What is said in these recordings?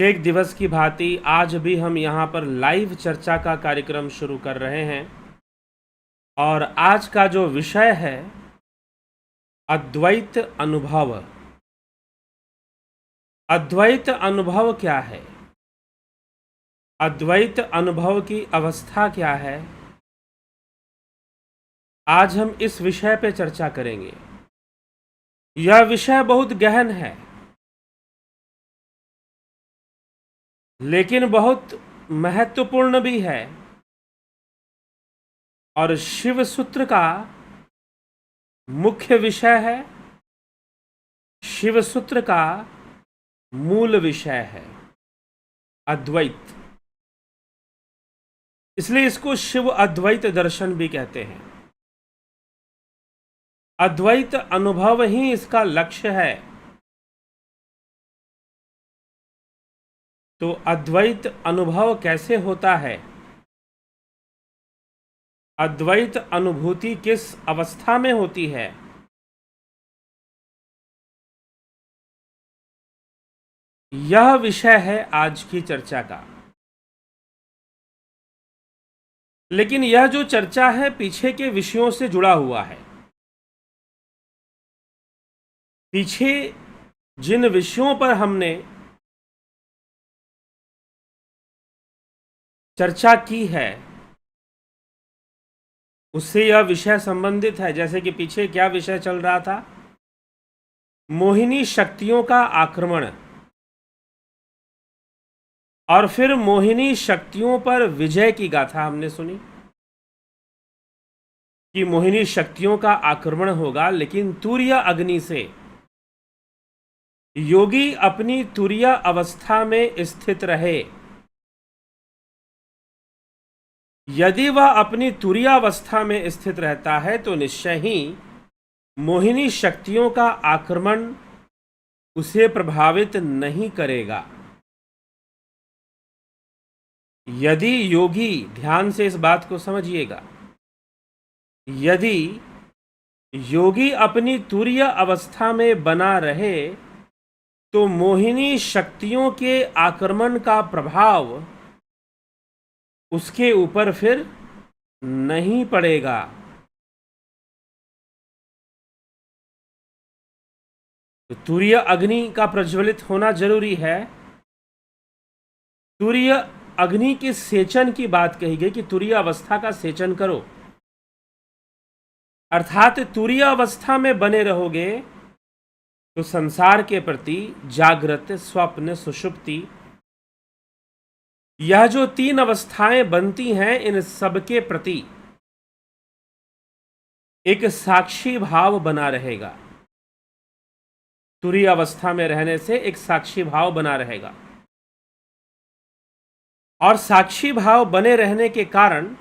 एक दिवस की भांति आज भी हम यहाँ पर लाइव चर्चा का कार्यक्रम शुरू कर रहे हैं और आज का जो विषय है अद्वैत अनुभव। अद्वैत अनुभव क्या है? अद्वैत अनुभव की अवस्था क्या है? आज हम इस विषय पे चर्चा करेंगे। यह विषय बहुत गहन है लेकिन बहुत महत्वपूर्ण भी है और शिव सूत्र का मुख्य विषय है, शिव सूत्र का मूल विषय है अद्वैत। इसलिए इसको शिव अद्वैत दर्शन भी कहते हैं। अद्वैत अनुभव ही इसका लक्ष्य है। तो अद्वैत अनुभव कैसे होता है? अद्वैत अनुभूति किस अवस्था में होती है? यह विषय है आज की चर्चा का। लेकिन यह जो चर्चा है पीछे के विषयों से जुड़ा हुआ है। पीछे जिन विषयों पर हमने चर्चा की है उससे यह विषय संबंधित है। जैसे कि पीछे क्या विषय चल रहा था? मोहिनी शक्तियों का आक्रमण और फिर मोहिनी शक्तियों पर विजय की गाथा हमने सुनी कि मोहिनी शक्तियों का आक्रमण होगा लेकिन तुरीय अग्नि से योगी अपनी तुरीय अवस्था में स्थित रहे। यदि वह अपनी तुरीय अवस्था में स्थित रहता है तो निश्चय ही मोहिनी शक्तियों का आक्रमण उसे प्रभावित नहीं करेगा। यदि योगी, ध्यान से इस बात को समझिएगा, यदि योगी अपनी तुरीय अवस्था में बना रहे तो मोहिनी शक्तियों के आक्रमण का प्रभाव उसके ऊपर फिर नहीं पड़ेगा। तो तुरीय अग्नि का प्रज्वलित होना जरूरी है। तुरीय अग्नि के सेचन की बात कही गई कि तुरीय अवस्था का सेचन करो, अर्थात तुरीय अवस्था में बने रहोगे तो संसार के प्रति जागृत, स्वप्न, सुषुप्ति, यह जो तीन अवस्थाएं बनती हैं इन सबके प्रति एक साक्षी भाव बना रहेगा। तुरीय अवस्था में रहने से एक साक्षी भाव बना रहेगा और साक्षी भाव बने रहने के कारण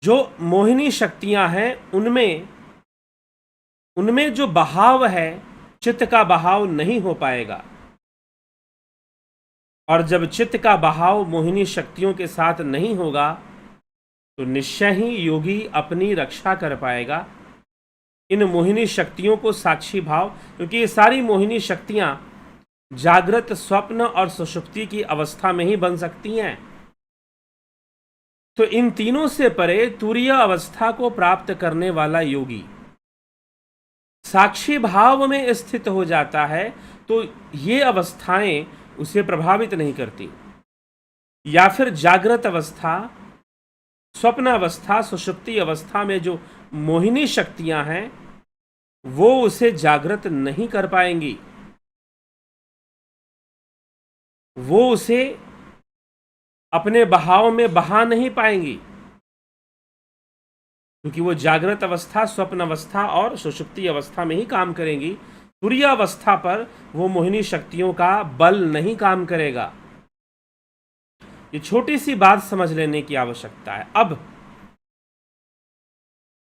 जो मोहिनी शक्तियां हैं उनमें जो बहाव है, चित्त का बहाव नहीं हो पाएगा। और जब चित्त का बहाव मोहिनी शक्तियों के साथ नहीं होगा तो निश्चय ही योगी अपनी रक्षा कर पाएगा। इन मोहिनी शक्तियों को साक्षी भाव, क्योंकि ये सारी मोहिनी शक्तियां जागृत, स्वप्न और सुषुप्ति की अवस्था में ही बन सकती हैं। तो इन तीनों से परे तुरीय अवस्था को प्राप्त करने वाला योगी साक्षी भाव में स्थित हो जाता है तो ये अवस्थाएं उसे प्रभावित नहीं करती। या फिर जागृत अवस्था, स्वप्न अवस्था, सुषुप्ति अवस्था में जो मोहिनी शक्तियां हैं वो उसे जागृत नहीं कर पाएंगी, वो उसे अपने बहाव में बहा नहीं पाएंगी, क्योंकि वो जागृत अवस्था, स्वप्न अवस्था और सुषुप्ति अवस्था में ही काम करेंगी। तुरीय अवस्था पर वो मोहिनी शक्तियों का बल नहीं काम करेगा। ये छोटी सी बात समझ लेने की आवश्यकता है। अब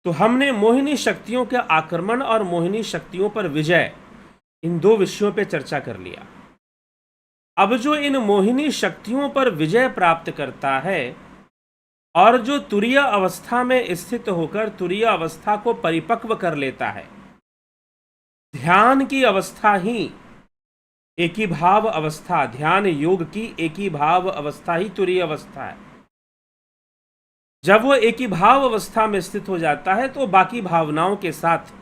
तो हमने मोहिनी शक्तियों के आक्रमण और मोहिनी शक्तियों पर विजय, इन दो विषयों पर चर्चा कर लिया। अब जो इन मोहिनी शक्तियों पर विजय प्राप्त करता है और जो तुरीय अवस्था में स्थित होकर तुरीय अवस्था को परिपक्व कर लेता है, ध्यान की अवस्था ही एकीभाव अवस्था, ध्यान योग की एकीभाव अवस्था ही तुरीय अवस्था है। जब वो एकीभाव अवस्था में स्थित हो जाता है तो बाकी भावनाओं के साथ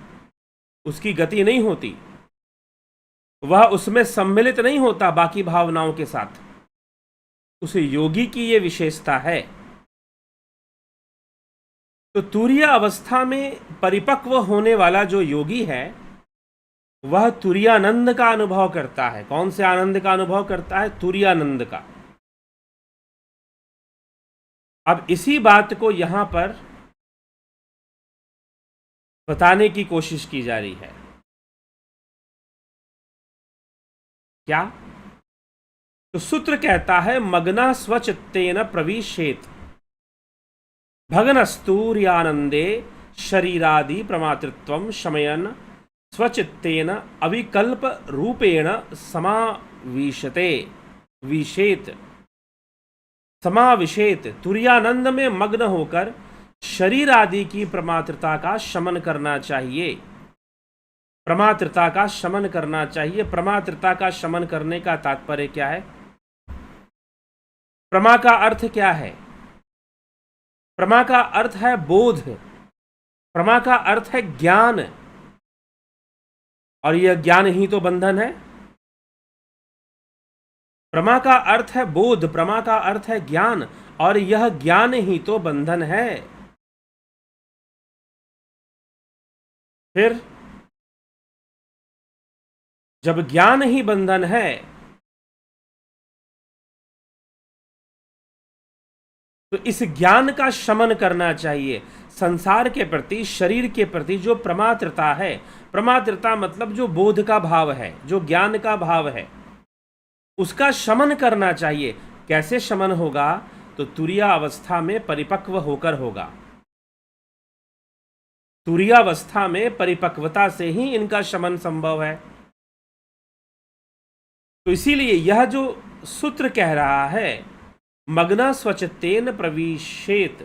उसकी गति नहीं होती, वह उसमें सम्मिलित नहीं होता बाकी भावनाओं के साथ। उस योगी की ये विशेषता है। तो तुरीय अवस्था में परिपक्व होने वाला जो योगी है वह तुरीयानंद का अनुभव करता है। कौन से आनंद का अनुभव करता है? तुरीयानंद का। अब इसी बात को यहां पर बताने की कोशिश की जा रही है। क्या? तो सूत्र कहता है मग्ना स्वचित्तेन प्रविशेत भगनस्तूर्यानंदे शरीरादि प्रमातृत्वं शमयन स्वचित्तेन अविकल्प रूपेण समाविशते विशेत समाविशेत। तुरीयानंद में मग्न होकर शरीर आदि की प्रमात्रता का शमन करना चाहिए। प्रमात्रता का शमन करना चाहिए। प्रमात्रता का शमन करने का तात्पर्य क्या है? प्रमा का अर्थ क्या है? प्रमा का अर्थ है बोध। प्रमा का अर्थ है ज्ञान, और यह ज्ञान ही तो बंधन है। प्रमा का अर्थ है बोध, प्रमा का अर्थ है ज्ञान, और यह ज्ञान ही तो बंधन है। फिर जब ज्ञान ही बंधन है तो इस ज्ञान का शमन करना चाहिए। संसार के प्रति, शरीर के प्रति जो प्रमात्रता है, प्रमात्रता मतलब जो बोध का भाव है, जो ज्ञान का भाव है, उसका शमन करना चाहिए। कैसे शमन होगा? तो तुरीय अवस्था में परिपक्व होकर होगा। तुरीय अवस्था में परिपक्वता से ही इनका शमन संभव है। तो इसीलिए यह जो सूत्र कह रहा है मग्न स्वचित्तेन प्रविशेत,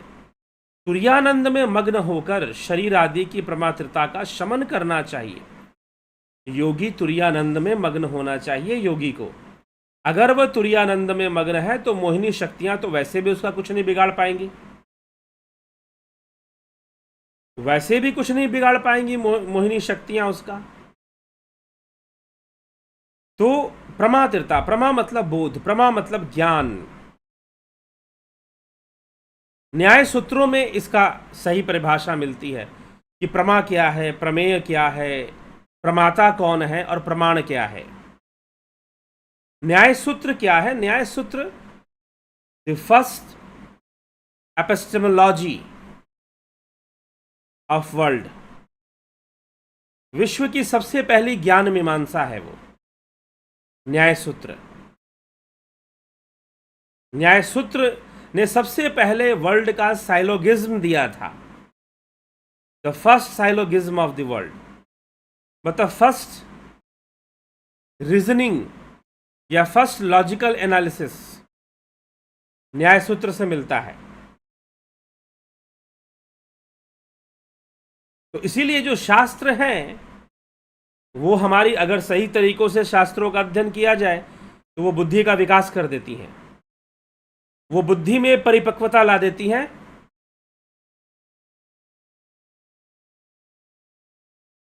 तुरीयानंद में मग्न होकर शरीर आदि की प्रमात्रता का शमन करना चाहिए। योगी तुरीयानंद में मग्न होना चाहिए। योगी को अगर वह तुरीयानंद में मग्न है तो मोहिनी शक्तियां तो वैसे भी उसका कुछ नहीं बिगाड़ पाएंगी, वैसे भी कुछ नहीं बिगाड़ पाएंगी मोहिनी शक्तियां उसका। तो प्रमात्रता, प्रमा मतलब बोध, प्रमा मतलब ज्ञान। न्याय सूत्रों में इसका सही परिभाषा मिलती है कि प्रमा क्या है, प्रमेय क्या है, प्रमाता कौन है और प्रमाण क्या है। न्याय सूत्र क्या है? न्याय सूत्र the first epistemology of world, विश्व की सबसे पहली ज्ञान मीमांसा है वो न्याय सूत्र। न्याय सूत्र ने सबसे पहले वर्ल्ड का साइलोगिज्म दिया था, the first syllogism of the world, मतलब फर्स्ट रीजनिंग या first logical analysis Nyaya Sutra से मिलता है। तो इसीलिए जो शास्त्र हैं वो हमारी, अगर सही तरीकों से शास्त्रों का अध्ययन किया जाए तो वो बुद्धि का विकास कर देती हैं, वो बुद्धि में परिपक्वता ला देती हैं,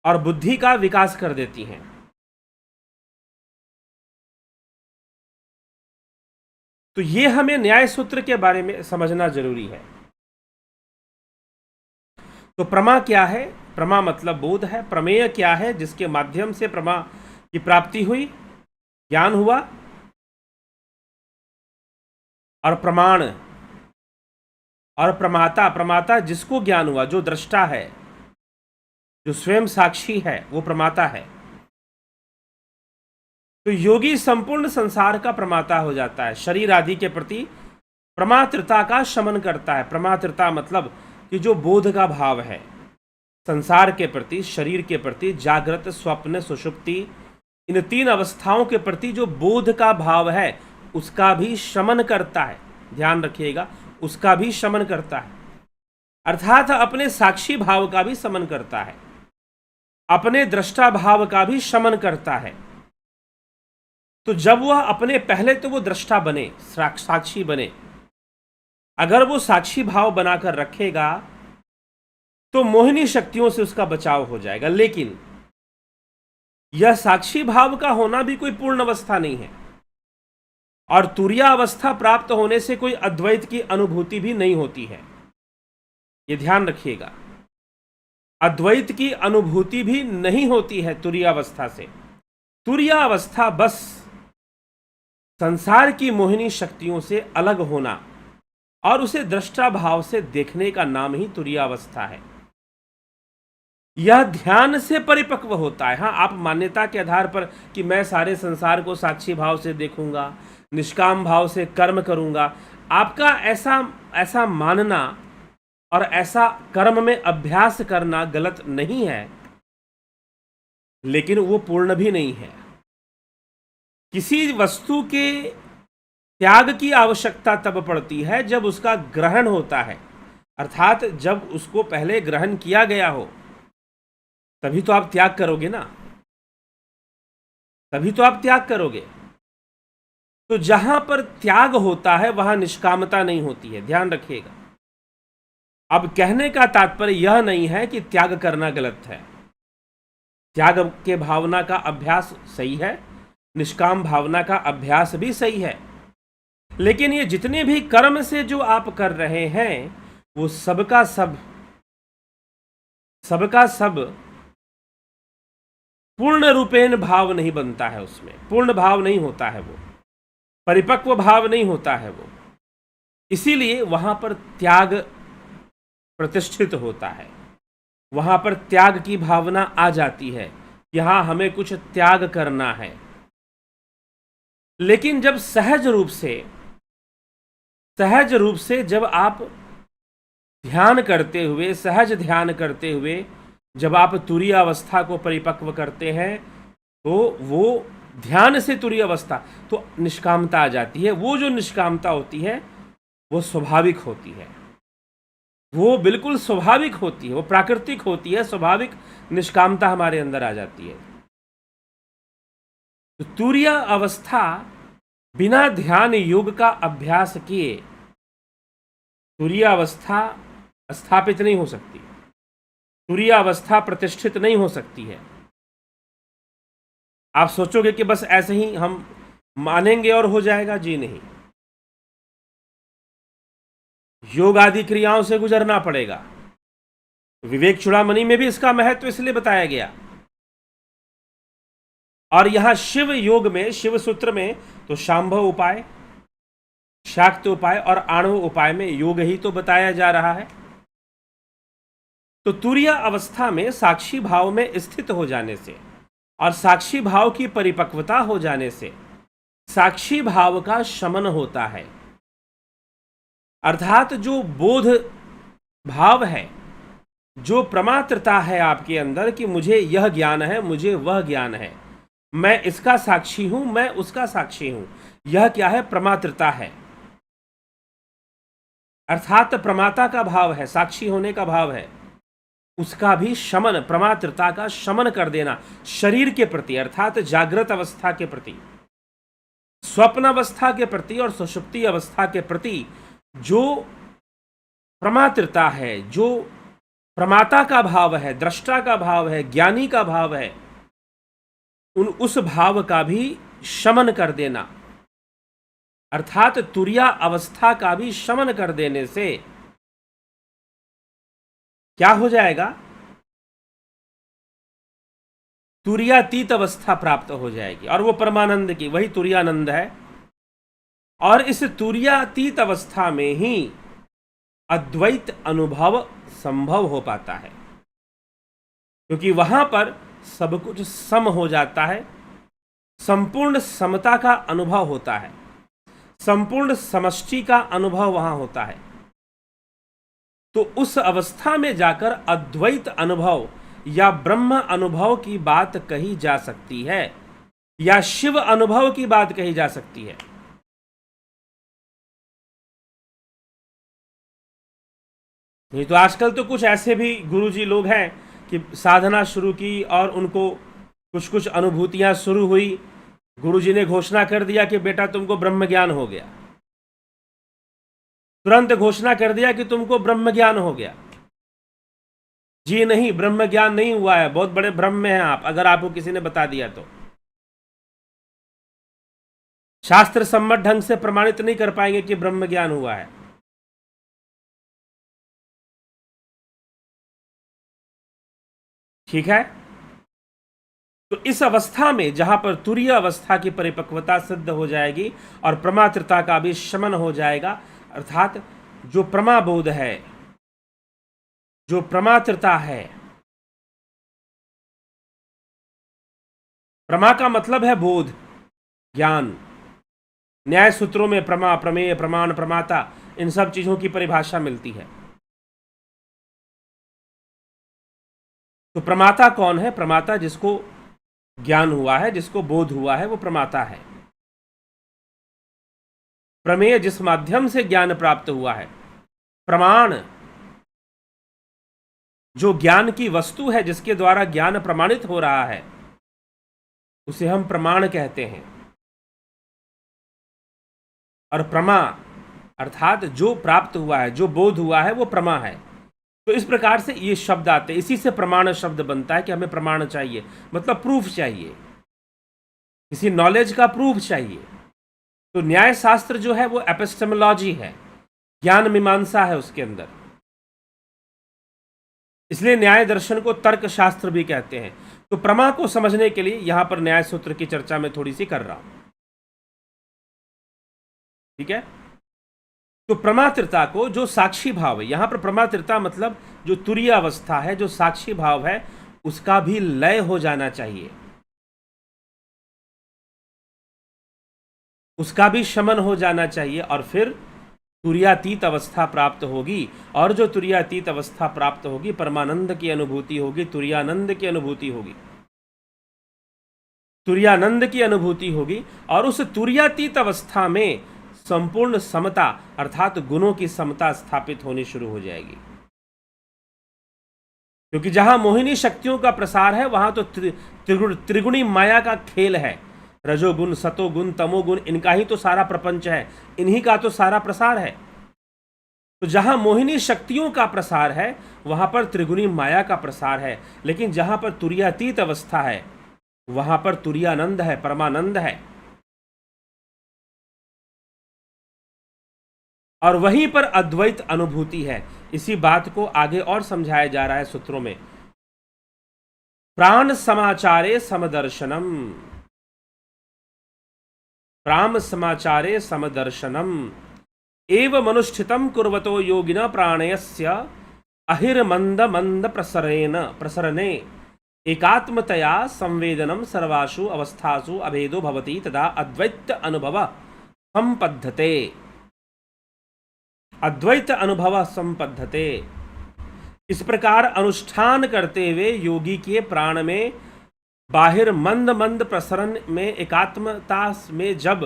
और बुद्धि का विकास कर देती हैं। तो ये हमें न्याय सूत्र के बारे में समझना जरूरी है। तो प्रमा क्या है? प्रमा मतलब बोध है। प्रमेय क्या है? जिसके माध्यम से प्रमा की प्राप्ति हुई, ज्ञान हुआ। और प्रमाण और प्रमाता, प्रमाता जिसको ज्ञान हुआ, जो दृष्टा है, जो स्वयं साक्षी है, वो प्रमाता है। तो योगी संपूर्ण संसार का प्रमाता हो जाता है। शरीर आदि के प्रति प्रमात्रता का शमन करता है। प्रमात्रता मतलब कि जो बोध का भाव है संसार के प्रति, शरीर के प्रति, जागृत, स्वप्न, सुषुप्ति, इन तीन अवस्थाओं के प्रति जो बोध का भाव है उसका भी शमन करता है। ध्यान रखिएगा, उसका भी शमन करता है। अर्थात अपने साक्षी भाव का भी शमन करता है, अपने दृष्टा भाव का भी शमन करता है। तो जब वह अपने पहले तो वो दृष्टा बने, साक्षी बने, अगर वो साक्षी भाव बनाकर रखेगा तो मोहिनी शक्तियों से उसका बचाव हो जाएगा। लेकिन यह साक्षी भाव का होना भी कोई पूर्ण अवस्था नहीं है, और तुरिया अवस्था प्राप्त होने से कोई अद्वैत की अनुभूति भी नहीं होती है। यह ध्यान रखिएगा, अद्वैत की अनुभूति भी नहीं होती है तुरिया अवस्था से। तुरिया अवस्था बस संसार की मोहिनी शक्तियों से अलग होना और उसे दृष्टा भाव से देखने का नाम ही तुरिया अवस्था है। यह ध्यान से परिपक्व होता है। हाँ, आप मान्यता के आधार पर कि मैं सारे संसार को साक्षी भाव से देखूंगा, निष्काम भाव से कर्म करूंगा, आपका ऐसा मानना और ऐसा कर्म में अभ्यास करना गलत नहीं है, लेकिन वो पूर्ण भी नहीं है। किसी वस्तु के त्याग की आवश्यकता तब पड़ती है जब उसका ग्रहण होता है, अर्थात जब उसको पहले ग्रहण किया गया हो, तभी तो आप त्याग करोगे ना, तभी तो आप त्याग करोगे। तो जहां पर त्याग होता है वहां निष्कामता नहीं होती है, ध्यान रखिएगा। अब कहने का तात्पर्य यह नहीं है कि त्याग करना गलत है। त्याग के भावना का अभ्यास सही है, निष्काम भावना का अभ्यास भी सही है, लेकिन ये जितने भी कर्म से जो आप कर रहे हैं वो सबका सब पूर्ण रूपेण भाव नहीं बनता है, उसमें पूर्ण भाव नहीं होता है, वो परिपक्व भाव नहीं होता है वो। इसीलिए वहां पर त्याग प्रतिष्ठित होता है, वहां पर त्याग की भावना आ जाती है, यहां हमें कुछ त्याग करना है। लेकिन जब सहज रूप से जब आप ध्यान करते हुए, सहज ध्यान करते हुए जब आप तुरीय अवस्था को परिपक्व करते हैं, तो वो ध्यान से तुरीय अवस्था, तो निष्कामता आ जाती है। वो जो निष्कामता होती है वो स्वाभाविक होती है, वो बिल्कुल स्वाभाविक होती है, वो प्राकृतिक होती है, स्वाभाविक निष्कामता हमारे अंदर आ जाती है। तो तुरीय अवस्था बिना ध्यान योग का अभ्यास किए तुरीय अवस्था स्थापित नहीं हो सकती, तुरीय अवस्था प्रतिष्ठित नहीं हो सकती है। आप सोचोगे कि बस ऐसे ही हम मानेंगे और हो जाएगा, जी नहीं, योग आदि क्रियाओं से गुजरना पड़ेगा। विवेक चूड़ामणि में भी इसका महत्व इसलिए बताया गया, और यहां शिव योग में, शिव सूत्र में तो शांभव उपाय, शाक्त उपाय और आणव उपाय में योग ही तो बताया जा रहा है। तो तुरीय अवस्था में साक्षी भाव में स्थित हो जाने से और साक्षी भाव की परिपक्वता हो जाने से साक्षी भाव का शमन होता है, अर्थात जो बोध भाव है, जो प्रमात्रता है आपके अंदर कि मुझे यह ज्ञान है, मुझे वह ज्ञान है, मैं इसका साक्षी हूं, मैं उसका साक्षी हूं, यह क्या है? प्रमात्रता है, अर्थात प्रमाता का भाव है, साक्षी होने का भाव है, उसका भी शमन, प्रमात्रता का शमन कर देना शरीर के प्रति, अर्थात जागृत अवस्था के प्रति, स्वप्न अवस्था के प्रति और सुषुप्ति अवस्था के प्रति जो प्रमात्रता है, जो प्रमाता का भाव है, दृष्टा का भाव है, ज्ञानी का भाव है, उस भाव का भी शमन कर देना, अर्थात तुरीय अवस्था का भी शमन कर देने से क्या हो जाएगा? तुरीयातीत अवस्था प्राप्त हो जाएगी, और वो परमानंद की, वही तुरीयानंद है। और इस तुरीयातीत अवस्था में ही अद्वैत अनुभव संभव हो पाता है, क्योंकि वहां पर सब कुछ सम हो जाता है, संपूर्ण समता का अनुभव होता है, संपूर्ण समष्टि का अनुभव वहां होता है। तो उस अवस्था में जाकर अद्वैत अनुभव या ब्रह्म अनुभव की बात कही जा सकती है, या शिव अनुभव की बात कही जा सकती है। नहीं तो आजकल तो कुछ ऐसे भी गुरुजी लोग हैं कि साधना शुरू की और उनको कुछ कुछ अनुभूतियां शुरू हुई, गुरुजी ने घोषणा कर दिया कि बेटा तुमको ब्रह्म ज्ञान हो गया, तुरंत घोषणा कर दिया कि तुमको ब्रह्म ज्ञान हो गया। जी नहीं, ब्रह्म ज्ञान नहीं हुआ है, बहुत बड़े भ्रम में हैं आप, अगर आपको किसी ने बता दिया तो। शास्त्र सम्मत ढंग से प्रमाणित नहीं कर पाएंगे कि ब्रह्म ज्ञान हुआ है। ठीक है, तो इस अवस्था में जहां पर तुरीय अवस्था की परिपक्वता सिद्ध हो जाएगी और प्रमात्रता का भी शमन हो जाएगा, अर्थात जो प्रमाबोध है, जो प्रमात्रता है, प्रमा का मतलब है बोध, ज्ञान। न्याय सूत्रों में प्रमा, प्रमेय, प्रमाण, प्रमाता, इन सब चीजों की परिभाषा मिलती है। तो प्रमाता कौन है? प्रमाता जिसको ज्ञान हुआ है, जिसको बोध हुआ है, वो प्रमाता है। प्रमेय जिस माध्यम से ज्ञान प्राप्त हुआ है। प्रमाण जो ज्ञान की वस्तु है, जिसके द्वारा ज्ञान प्रमाणित हो रहा है, उसे हम प्रमाण कहते हैं। और प्रमा अर्थात जो प्राप्त हुआ है, जो बोध हुआ है, वो प्रमा है। तो इस प्रकार से ये शब्द आते हैं, इसी से प्रमाण शब्द बनता है कि हमें प्रमाण चाहिए, मतलब प्रूफ चाहिए, किसी नॉलेज का प्रूफ चाहिए। तो न्याय शास्त्र जो है वो एपिस्टेमोलॉजी है, ज्ञान मीमांसा है उसके अंदर। इसलिए न्याय दर्शन को तर्क शास्त्र भी कहते हैं। तो प्रमा को समझने के लिए यहां पर न्याय सूत्र की चर्चा में थोड़ी सी कर रहा हूं। ठीक है, तो प्रमात्रता को, जो साक्षी भाव है, यहां पर प्रमात्रता मतलब जो तुरीय अवस्था है, जो साक्षी भाव है, उसका भी लय हो जाना चाहिए, उसका भी शमन हो जाना चाहिए, और फिर तुरीयातीत अवस्था प्राप्त होगी। और जो तुरीयातीत अवस्था प्राप्त होगी, परमानंद की अनुभूति होगी, तुरीयानंद की अनुभूति होगी, तुरीयानंद की अनुभूति होगी। और उस तुरीयातीत अवस्था में संपूर्ण समता अर्थात गुणों की समता स्थापित होनी शुरू हो जाएगी। क्योंकि जहां मोहिनी शक्तियों का प्रसार है, वहां तो त्रिगुणी माया का खेल है। रजोगुण, सतोगुण, तमोगुण, इनका ही तो सारा प्रपंच है, इन्हीं का तो सारा प्रसार है। तो जहां मोहिनी शक्तियों का प्रसार है, वहां पर त्रिगुणी माया का प्रसार है। लेकिन जहां पर तुरीयातीत अवस्था है, वहां पर तुरीयानंद है, परमानंद है। और वहीं पर अद्वैत अनुभूति है। इसी बात को आगे और समझाया जा रहा है सूत्रों में। प्राण समाचारे समदर्शनम, प्राण समाचारे समदर्शनम एव मनुष्ठितम कुर्वतो योगिना प्राणयस्य अहिर्मंद मंद प्रसरणे एकात्मतया संवेदनम सर्वासु अवस्थासु अभेदो भवति तदा अद्वैत अनुभव संपद्धते, अद्वैत अनुभव संपद्धते। इस प्रकार अनुष्ठान करते हुए योगी के प्राण में बाहिर मंद मंद प्रसरण में एकात्मता में जब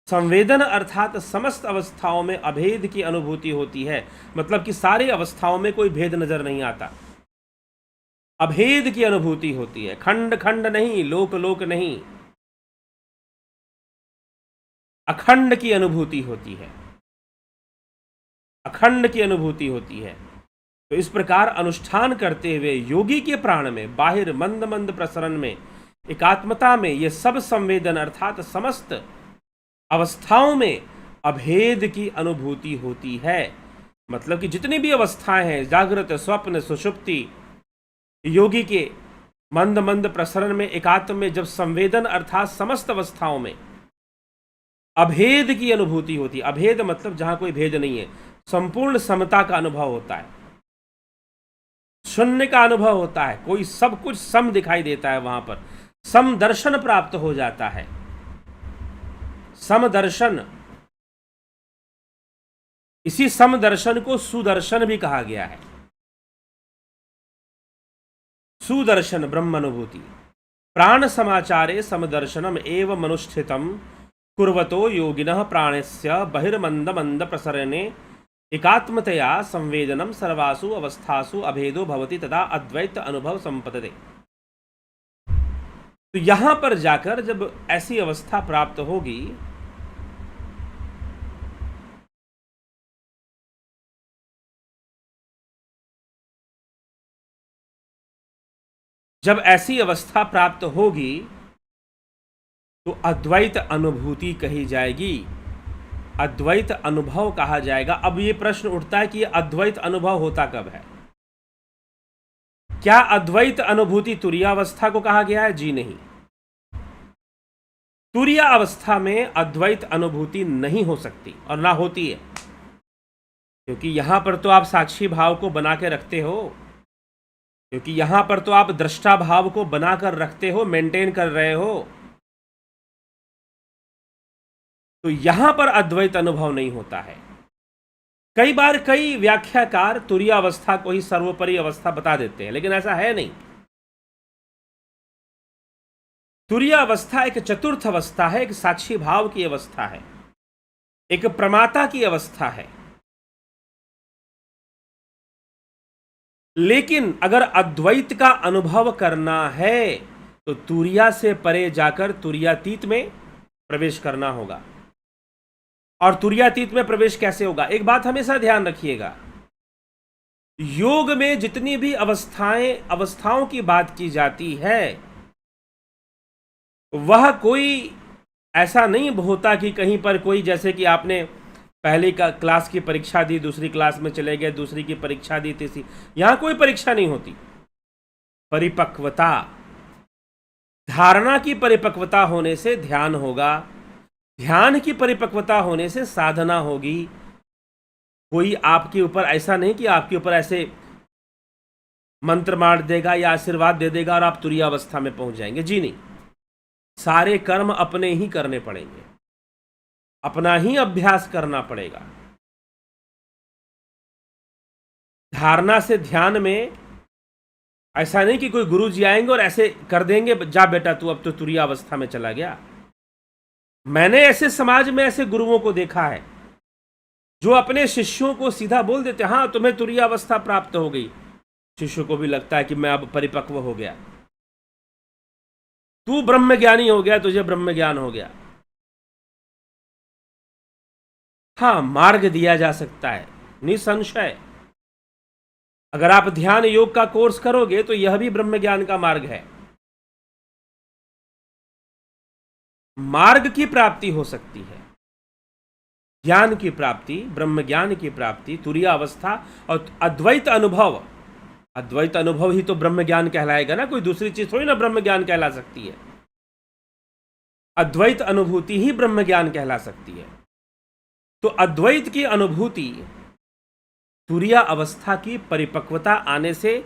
संवेदन अर्थात समस्त अवस्थाओं में अभेद की अनुभूति होती है, मतलब कि सारी अवस्थाओं में कोई भेद नजर नहीं आता, अभेद की अनुभूति होती है। खंड खंड नहीं, लोक लोक नहीं, अखंड की अनुभूति होती है, अखंड की अनुभूति होती है। तो इस प्रकार अनुष्ठान करते हुए योगी के प्राण में बाहिर मंद मंद प्रसरण में एकात्मता में ये सब संवेदन अर्थात समस्त अवस्थाओं में अभेद की अनुभूति होती है। मतलब कि जितनी भी अवस्थाएं हैं, जागृत, स्वप्न, सुषुप्ति, योगी के मंद मंद प्रसरण में एकात्म में जब संवेदन अर्थात समस्त अवस्थाओं में अभेद की अनुभूति होती है। अभेद मतलब जहां कोई भेद नहीं है, संपूर्ण समता का अनुभव होता है, शून्य का अनुभव होता है, कोई सब कुछ सम दिखाई देता है, वहां पर समदर्शन प्राप्त हो जाता है। समदर्शन, इसी समदर्शन को सुदर्शन भी कहा गया है। सुदर्शन ब्रह्म अनुभूति। प्राण समाचारे समदर्शनम एव मनुष्ठितम कुर्वतो योगिनः प्राणस्य बहिर्मंद मंद प्रसरणे एकात्मतया संवेदनम सर्वासु अवस्थासु अभेदो भवति तदा अद्वैत अनुभव संपदते। तो यहां पर जाकर जब ऐसी अवस्था प्राप्त होगी, जब ऐसी अवस्था प्राप्त होगी तो अद्वैत अनुभूति कही जाएगी, अद्वैत अनुभव कहा जाएगा। अब ये प्रश्न उठता है कि ये अद्वैत अनुभव होता कब है? क्या अद्वैत अनुभूति तुरीयावस्था को कहा गया है? जी नहीं। तुरीया अवस्था में अद्वैत अनुभूति नहीं हो सकती और ना होती है, क्योंकि यहां पर तो आप साक्षी भाव को बना के रखते हो, क्योंकि यहां पर तो आप दृष्टा भाव को बनाकर रखते हो, मेंटेन कर रहे हो। तो यहां पर अद्वैत अनुभव नहीं होता है। कई बार कई व्याख्याकार तुरीया अवस्था को ही सर्वोपरि अवस्था बता देते हैं, लेकिन ऐसा है नहीं। तुरीया अवस्था एक चतुर्थ अवस्था है, एक साक्षी भाव की अवस्था है, एक प्रमाता की अवस्था है। लेकिन अगर अद्वैत का अनुभव करना है तो तुरीया से परे जाकर तुरीयातीत में प्रवेश करना होगा। और तुरीयातीत में प्रवेश कैसे होगा? एक बात हमेशा ध्यान रखिएगा, योग में जितनी भी अवस्थाओं की बात की जाती है, वह कोई ऐसा नहीं होता कि कहीं पर कोई, जैसे कि आपने पहली क्लास की परीक्षा दी, दूसरी क्लास में चले गए, दूसरी की परीक्षा दी, तीसरी, यहां कोई परीक्षा नहीं होती। परिपक्वता, धारणा की परिपक्वता होने से ध्यान होगा, ध्यान की परिपक्वता होने से साधना होगी। कोई आपके ऊपर ऐसा नहीं कि आपके ऊपर ऐसे मंत्र मार देगा या आशीर्वाद दे देगा और आप तुरीयावस्था में पहुंच जाएंगे। जी नहीं, सारे कर्म अपने ही करने पड़ेंगे, अपना ही अभ्यास करना पड़ेगा। धारणा से ध्यान में ऐसा नहीं कि कोई गुरु जी आएंगे और ऐसे कर देंगे, जा बेटा तू अब तो तुरीयावस्था में चला गया। मैंने ऐसे समाज में ऐसे गुरुओं को देखा है जो अपने शिष्यों को सीधा बोल देते, हाँ तुम्हें तुरीयावस्था प्राप्त हो गई। शिष्य को भी लगता है कि मैं अब परिपक्व हो गया, तू ब्रह्मज्ञानी हो गया, तुझे ब्रह्म ज्ञान हो गया। हाँ, मार्ग दिया जा सकता है निसंशय। अगर आप ध्यान योग का कोर्स करोगे तो यह भी ब्रह्म ज्ञान का मार्ग है। मार्ग की प्राप्ति हो सकती है, ज्ञान की प्राप्ति, ब्रह्म ज्ञान की प्राप्ति, तुरीया अवस्था और अद्वैत अनुभव। अद्वैत अनुभव ही तो ब्रह्म ज्ञान कहलाएगा ना, कोई दूसरी चीज थोड़ी ना ब्रह्म ज्ञान कहला सकती है। अद्वैत अनुभूति ही ब्रह्म ज्ञान कहला सकती है। तो अद्वैत की अनुभूति तुरीया अवस्था की परिपक्वता आने से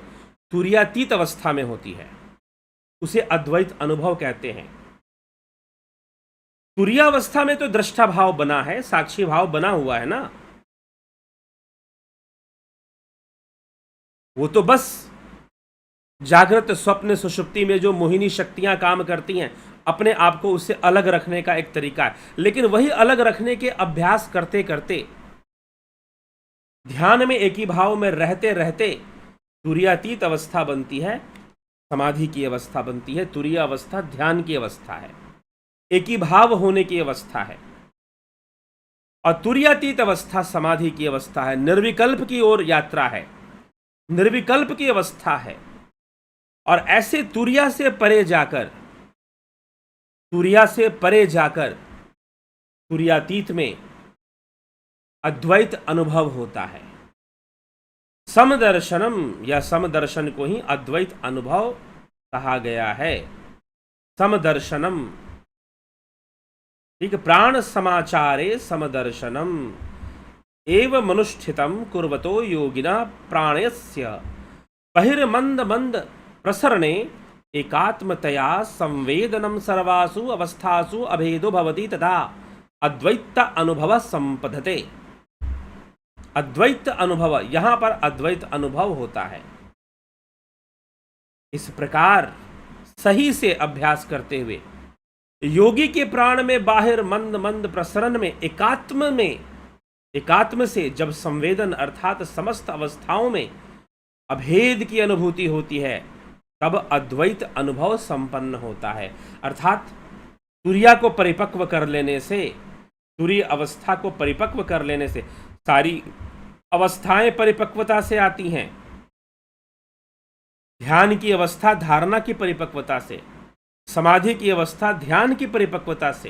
तुरीयातीत अवस्था में होती है, उसे अद्वैत अनुभव कहते हैं। तुरीया अवस्था में तो दृष्टा भाव बना है, साक्षी भाव बना हुआ है ना, वो तो बस जागृत स्वप्न सुषुप्ति में जो मोहिनी शक्तियां काम करती हैं, अपने आप को उससे अलग रखने का एक तरीका है। लेकिन वही अलग रखने के अभ्यास करते करते, ध्यान में एक ही भाव में रहते रहते तुरीयातीत अवस्था बनती है, समाधि की अवस्था बनती है। तुरीया अवस्था ध्यान की अवस्था है, एक ही भाव होने की अवस्था है, और तुरीयातीत अवस्था समाधि की अवस्था है, निर्विकल्प की ओर यात्रा है, निर्विकल्प की अवस्था है। और ऐसे तुरीया से परे जाकर, तुरीया से परे जाकर तुरीयातीत में अद्वैत अनुभव होता है। समदर्शनम या समदर्शन को ही अद्वैत अनुभव कहा गया है। समदर्शनम, ठीक, प्राण समाचारे समदर्शनम एव मनुष्ठितम कुर्वतो योगिना प्राणस्य बहिर्मंद मंद प्रसरणे एकात्मतया संवेदनम सर्वासु अवस्थासु अभेदो भवति तथा अद्वैत अनुभव संपदते। अद्वैत अनुभव, यहां पर अद्वैत अनुभव होता है। इस प्रकार सही से अभ्यास करते हुए योगी के प्राण में बाहिर मंद मंद प्रसरण में एकात्म से जब संवेदन अर्थात समस्त अवस्थाओं में अभेद की अनुभूति होती है, तब अद्वैत अनुभव संपन्न होता है। अर्थात तुरिया को परिपक्व कर लेने से, तुरीय अवस्था को परिपक्व कर लेने से, सारी अवस्थाएं परिपक्वता से आती हैं। ध्यान की अवस्था धारणा की परिपक्वता से, समाधि की अवस्था ध्यान की परिपक्वता से,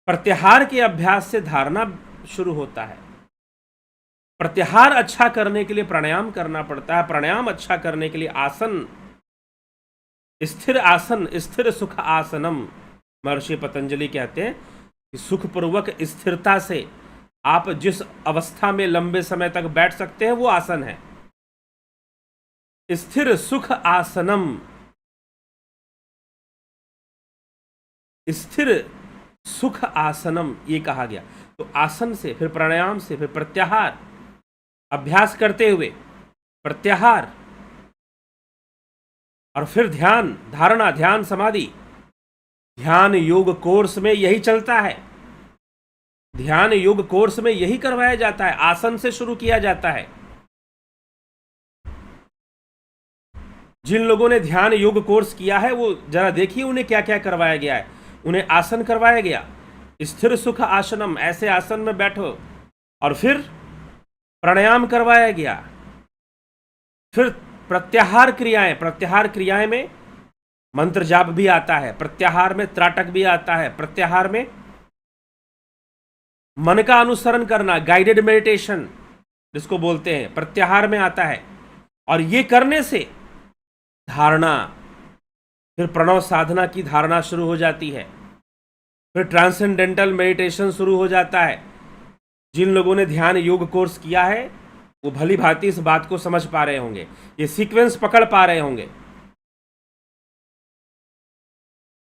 प्रत्याहार के अभ्यास से धारणा शुरू होता है। प्रत्याहार अच्छा करने के लिए प्राणायाम करना पड़ता है, प्राणायाम अच्छा करने के लिए आसन, स्थिर आसन, स्थिर सुख आसनम, महर्षि पतंजलि कहते हैं कि सुखपूर्वक स्थिरता से आप जिस अवस्था में लंबे समय तक बैठ सकते हैं वो आसन है स्थिर सुख आसनम। स्थिर सुख आसनम ये कहा गया। तो आसन से, फिर प्राणायाम से, फिर प्रत्याहार, अभ्यास करते हुए प्रत्याहार, और फिर ध्यान, धारणा, ध्यान समाधि। ध्यान योग कोर्स में यही चलता है, ध्यान योग कोर्स में यही करवाया जाता है। आसन से शुरू किया जाता है। जिन लोगों ने ध्यान योग कोर्स किया है वो जरा देखिए उन्हें क्या क्या करवाया गया है। उन्हें आसन करवाया गया, स्थिर सुख आसनम, ऐसे आसन में बैठो, और फिर प्राणायाम करवाया गया, फिर प्रत्याहार क्रियाएं, प्रत्याहार क्रियाएं में मंत्र जाप भी आता है, प्रत्याहार में त्राटक भी आता है, प्रत्याहार में मन का अनुसरण करना, गाइडेड मेडिटेशन जिसको बोलते हैं, प्रत्याहार में आता है। और ये करने से धारणा, फिर प्रणव साधना की धारणा शुरू हो जाती है, फिर ट्रांसेंडेंटल मेडिटेशन शुरू हो जाता है। जिन लोगों ने ध्यान योग कोर्स किया है वो भली भांति इस बात को समझ पा रहे होंगे, ये सीक्वेंस पकड़ पा रहे होंगे।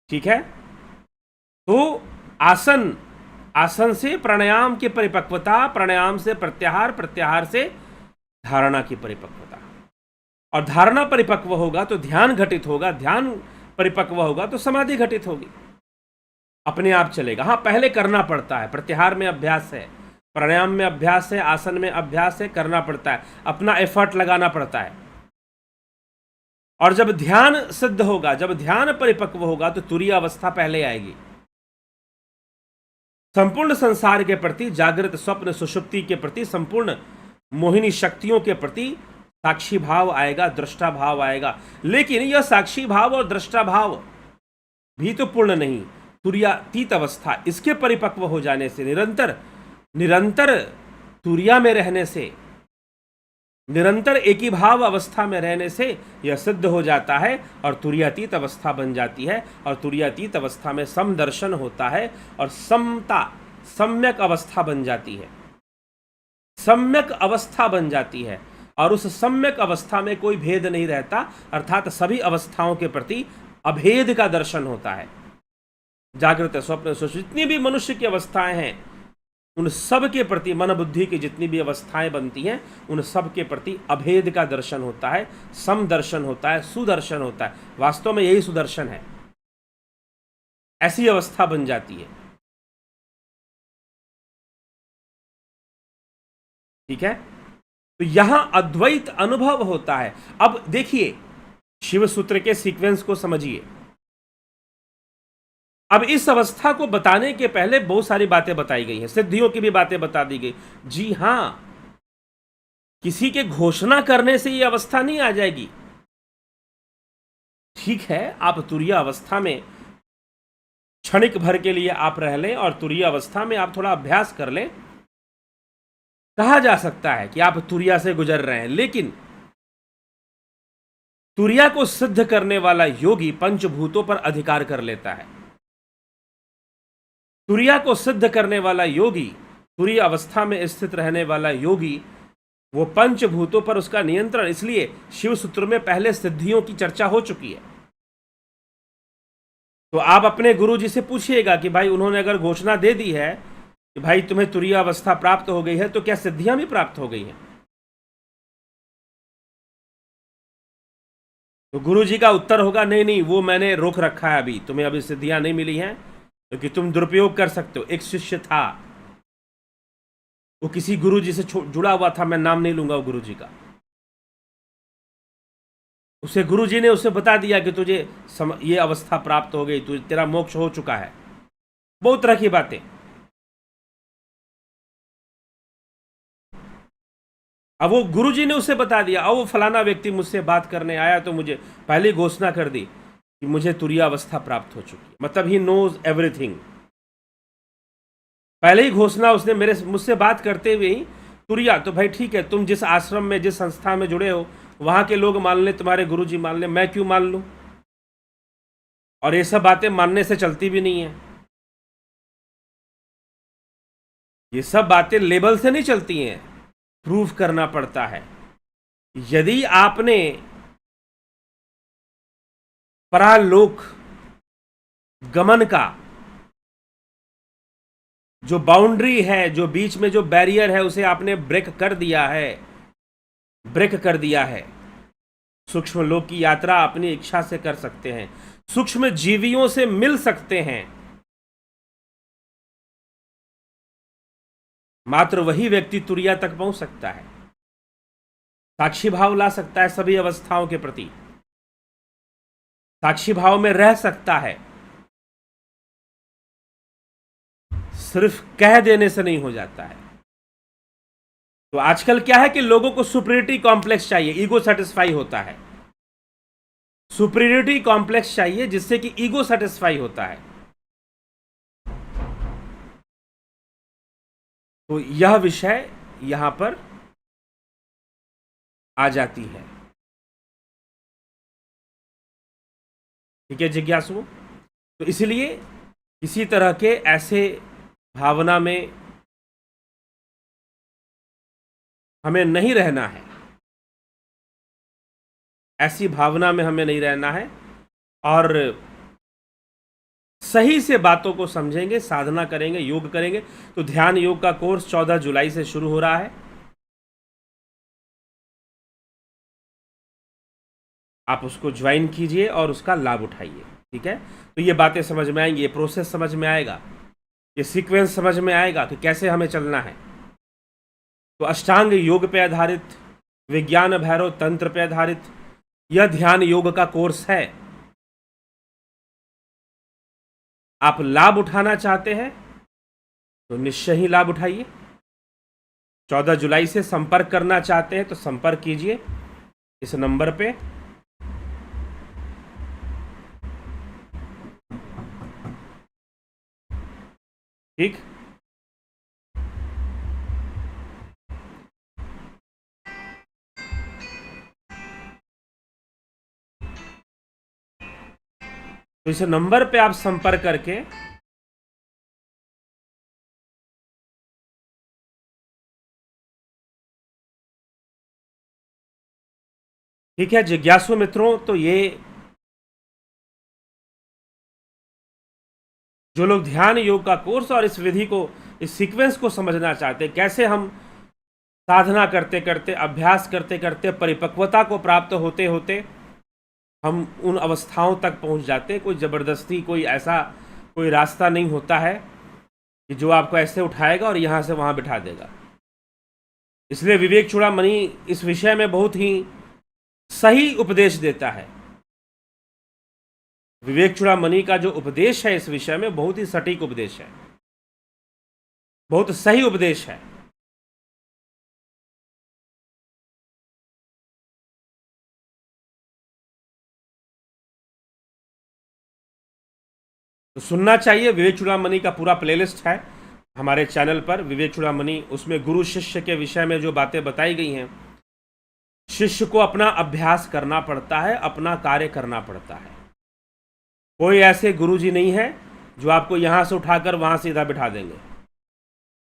ठीक है। तो आसन, आसन से प्राणायाम की परिपक्वता, प्राणायाम से प्रत्याहार, प्रत्याहार से धारणा की परिपक्वता, और धारणा परिपक्व होगा तो ध्यान घटित होगा, ध्यान परिपक्व होगा तो समाधि घटित होगी, अपने आप चलेगा। हाँ, पहले करना पड़ता है, प्रत्याहार में अभ्यास है, प्राणायाम में अभ्यास है, आसन में अभ्यास है, करना पड़ता है, अपना एफर्ट लगाना पड़ता है। और जब ध्यान सिद्ध होगा, जब ध्यान परिपक्व होगा तो तुरीय अवस्था पहले आएगी। संपूर्ण संसार के प्रति, जागृत स्वप्न सुषुप्ति के प्रति, संपूर्ण मोहिनी शक्तियों के प्रति साक्षी भाव आएगा, दृष्टा भाव आएगा। लेकिन यह साक्षी भाव और दृष्टा भाव भी तो पूर्ण नहीं। तुरीयातीत अवस्था, इसके परिपक्व हो जाने से, निरंतर तुरिया में रहने से, निरंतर एक ही भाव अवस्था में रहने से यह सिद्ध हो जाता है और तुरीयातीत अवस्था बन जाती है। और तुरीयातीत अवस्था में समदर्शन होता है और समता, सम्यक अवस्था बन जाती है, सम्यक अवस्था बन जाती है। और उस सम्यक अवस्था में कोई भेद नहीं रहता, अर्थात सभी अवस्थाओं के प्रति अभेद का दर्शन होता है। जागृत स्वप्न सुषुप्ति, जितनी भी मनुष्य की अवस्थाएं हैं उन सब के प्रति, मन बुद्धि की जितनी भी अवस्थाएं बनती हैं उन सब के प्रति अभेद का दर्शन होता है, समदर्शन होता है, सुदर्शन होता है। वास्तव में यही सुदर्शन है। ऐसी अवस्था बन जाती है। ठीक है। तो यहां अद्वैत अनुभव होता है। अब देखिए, शिव सूत्र के सीक्वेंस को समझिए। अब इस अवस्था को बताने के पहले बहुत सारी बातें बताई गई हैं, सिद्धियों की भी बातें बता दी गई। जी हां, किसी के घोषणा करने से ये अवस्था नहीं आ जाएगी। ठीक है, आप तुरीय अवस्था में क्षणिक भर के लिए आप रह लें और तुरीय अवस्था में आप थोड़ा अभ्यास कर लें, कहा जा सकता है कि आप तुरिया से गुजर रहे हैं। लेकिन तुरिया को सिद्ध करने वाला योगी पंचभूतों पर अधिकार कर लेता है। तुरिया को सिद्ध करने वाला योगी, तुरीय अवस्था में स्थित रहने वाला योगी, वो पंचभूतों पर उसका नियंत्रण। इसलिए शिव सूत्र में पहले सिद्धियों की चर्चा हो चुकी है। तो आप अपने गुरु जी से पूछिएगा कि भाई उन्होंने अगर घोषणा दे दी है कि भाई तुम्हें तुरीय अवस्था प्राप्त हो गई है, तो क्या सिद्धियां भी प्राप्त हो गई हैं? तो गुरु जी का उत्तर होगा नहीं नहीं, वो मैंने रोक रखा है, अभी तुम्हें अभी सिद्धियां नहीं मिली हैं, क्योंकि तुम दुरुपयोग कर सकते हो। एक शिष्य था, वो किसी गुरु जी से जुड़ा हुआ था, मैं नाम नहीं लूंगा वो गुरु जी का। उसे गुरुजी ने उसे बता दिया कि तुझे ये अवस्था प्राप्त हो गई, तेरा मोक्ष हो चुका है, बहुत तरह की बातें। अब वो गुरुजी ने उसे बता दिया, अब वो फलाना व्यक्ति मुझसे बात करने आया तो मुझे पहले घोषणा कर दी कि मुझे तुरीय अवस्था प्राप्त हो चुकी है, मतलब ही नोज एवरीथिंग। पहले ही घोषणा उसने मुझसे बात करते हुए ही तुरिया। तो भाई ठीक है, तुम जिस आश्रम में जिस संस्था में जुड़े हो वहां के लोग मान लें, तुम्हारे गुरुजी मान लें, मैं क्यों मान लूं? और ये सब बातें मानने से चलती भी नहीं है, ये सब बातें लेबल से नहीं चलती हैं, प्रूफ करना पड़ता है। यदि आपने परालोक गमन का जो बाउंड्री है, जो बीच में जो बैरियर है, उसे आपने ब्रेक कर दिया है, सूक्ष्म लोक की यात्रा अपनी इच्छा से कर सकते हैं, सूक्ष्म जीवियों से मिल सकते हैं। मात्र वही व्यक्ति तुरिया तक पहुंच सकता है, साक्षी भाव ला सकता है सभी अवस्थाओं के प्रति, साक्षी भाव में रह सकता है। सिर्फ कह देने से नहीं हो जाता है। तो आजकल क्या है कि लोगों को सुपीरियरिटी कॉम्प्लेक्स चाहिए, ईगो सेटिस्फाई होता है, सुपीरियरिटी कॉम्प्लेक्स चाहिए जिससे कि ईगो सेटिस्फाई होता है। तो यह विषय यहां पर आ जाती है। ठीक है जिज्ञासु, तो इसलिए किसी तरह के ऐसे भावना में हमें नहीं रहना है, ऐसी भावना में हमें नहीं रहना है, और सही से बातों को समझेंगे, साधना करेंगे, योग करेंगे। तो ध्यान योग का कोर्स 14 जुलाई से शुरू हो रहा है, आप उसको ज्वाइन कीजिए और उसका लाभ उठाइए। ठीक है, तो ये बातें समझ में आएंगी, ये प्रोसेस समझ में आएगा, ये सीक्वेंस समझ में आएगा कि कैसे हमें चलना है। तो अष्टांग योग पे आधारित, विज्ञान भैरव तंत्र पे आधारित यह ध्यान योग का कोर्स है। आप लाभ उठाना चाहते हैं तो निश्चय ही लाभ उठाइए। 14 जुलाई से संपर्क करना चाहते हैं तो संपर्क कीजिए इस नंबर पे। ठीक, तो इस नंबर पे आप संपर्क करके ठीक है जिज्ञासु मित्रों, तो ये जो लोग ध्यान योग का कोर्स और इस विधि को, इस सीक्वेंस को समझना चाहते हैं, कैसे हम साधना करते करते, अभ्यास करते करते, परिपक्वता को प्राप्त होते होते हम उन अवस्थाओं तक पहुंच जाते हैं। कोई ज़बरदस्ती, कोई ऐसा कोई रास्ता नहीं होता है कि जो आपको ऐसे उठाएगा और यहाँ से वहाँ बिठा देगा। इसलिए विवेक चूड़ामणि इस विषय में बहुत ही सही उपदेश देता है। विवेक चूड़ामणि का जो उपदेश है इस विषय में बहुत ही सटीक उपदेश है, बहुत सही उपदेश है। तो सुनना चाहिए। विवेक चूड़ामणि का पूरा प्लेलिस्ट है हमारे चैनल पर, विवेक चूड़ामणि। उसमें गुरु शिष्य के विषय में जो बातें बताई गई हैं, शिष्य को अपना अभ्यास करना पड़ता है, अपना कार्य करना पड़ता है। कोई ऐसे गुरुजी नहीं है जो आपको यहाँ से उठाकर वहाँ सीधा बिठा देंगे।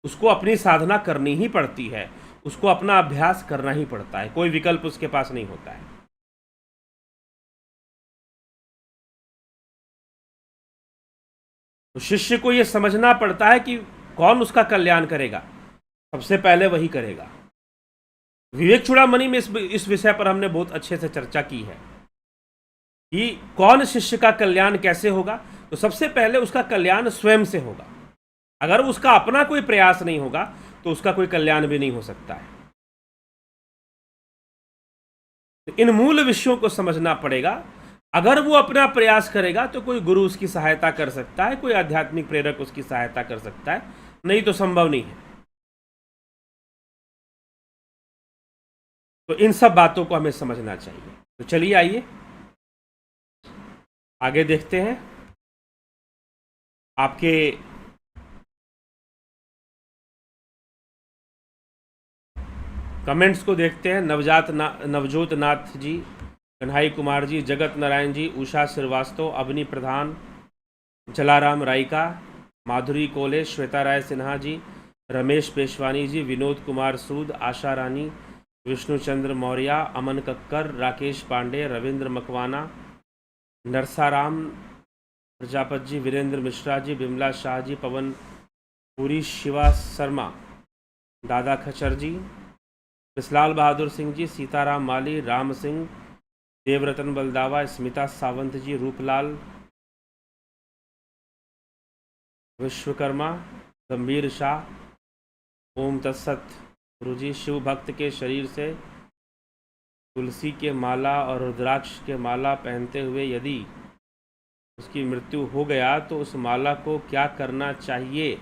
उसको अपनी साधना करनी ही पड़ती है, उसको अपना अभ्यास करना ही पड़ता है, कोई विकल्प उसके पास नहीं होता है। तो शिष्य को यह समझना पड़ता है कि कौन उसका कल्याण करेगा, सबसे पहले वही करेगा। विवेक चूड़ामणि में इस विषय पर हमने बहुत अच्छे से चर्चा की है कि कौन शिष्य का कल्याण कैसे होगा। तो सबसे पहले उसका कल्याण स्वयं से होगा। अगर उसका अपना कोई प्रयास नहीं होगा तो उसका कोई कल्याण भी नहीं हो सकता है। तो इन मूल विषयों को समझना पड़ेगा। अगर वो अपना प्रयास करेगा तो कोई गुरु उसकी सहायता कर सकता है, कोई आध्यात्मिक प्रेरक उसकी सहायता कर सकता है, नहीं तो संभव नहीं है। तो इन सब बातों को हमें समझना चाहिए। तो चलिए आइए आगे देखते हैं। आपके कमेंट्स को देखते हैं। नवजोत नाथ जी, कन्हई कुमार जी, जगत नारायण जी, उषा श्रीवास्तव, अवनी प्रधान, जलाराम रायका, माधुरी कोले, श्वेता राय सिन्हा जी, रमेश पेशवानी जी, विनोद कुमार सूद, आशा रानी, विष्णुचंद्र मौर्य, अमन कक्कर, राकेश पांडे, रविंद्र मकवाना, नरसाराम प्रजापत जी, वीरेंद्र मिश्रा जी, बिमला शाह जी, पवन पुरी, शिवा शर्मा, दादा खचर जी, बिस्लाल बहादुर सिंह जी, सीताराम माली, राम सिंह, देवरतन बलदावा, स्मिता सावंत जी, रूपलाल, विश्वकर्मा, गंभीर शाह, ओम तत्सत गुरु जी। शिव भक्त के शरीर से तुलसी के माला और रुद्राक्ष के माला पहनते हुए यदि उसकी मृत्यु हो गया तो उस माला को क्या करना चाहिए?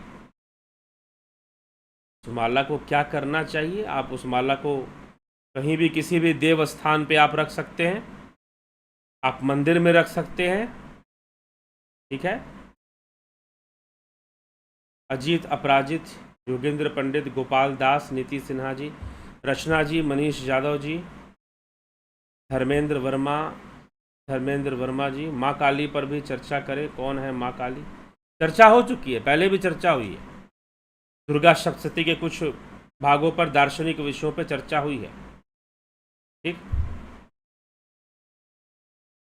उस माला को क्या करना चाहिए? आप उस माला को कहीं भी किसी भी देव स्थान पे आप रख सकते हैं, आप मंदिर में रख सकते हैं, ठीक है। अजीत अपराजित, योगेंद्र पंडित, गोपाल दास, नीति सिन्हा जी, रचना जी, मनीष यादव जी, धर्मेंद्र वर्मा जी। माँ काली पर भी चर्चा करें। कौन है माँ काली? चर्चा हो चुकी है, पहले भी चर्चा हुई है। दुर्गा सप्तशती के कुछ भागों पर दार्शनिक विषयों पर चर्चा हुई है, ठीक।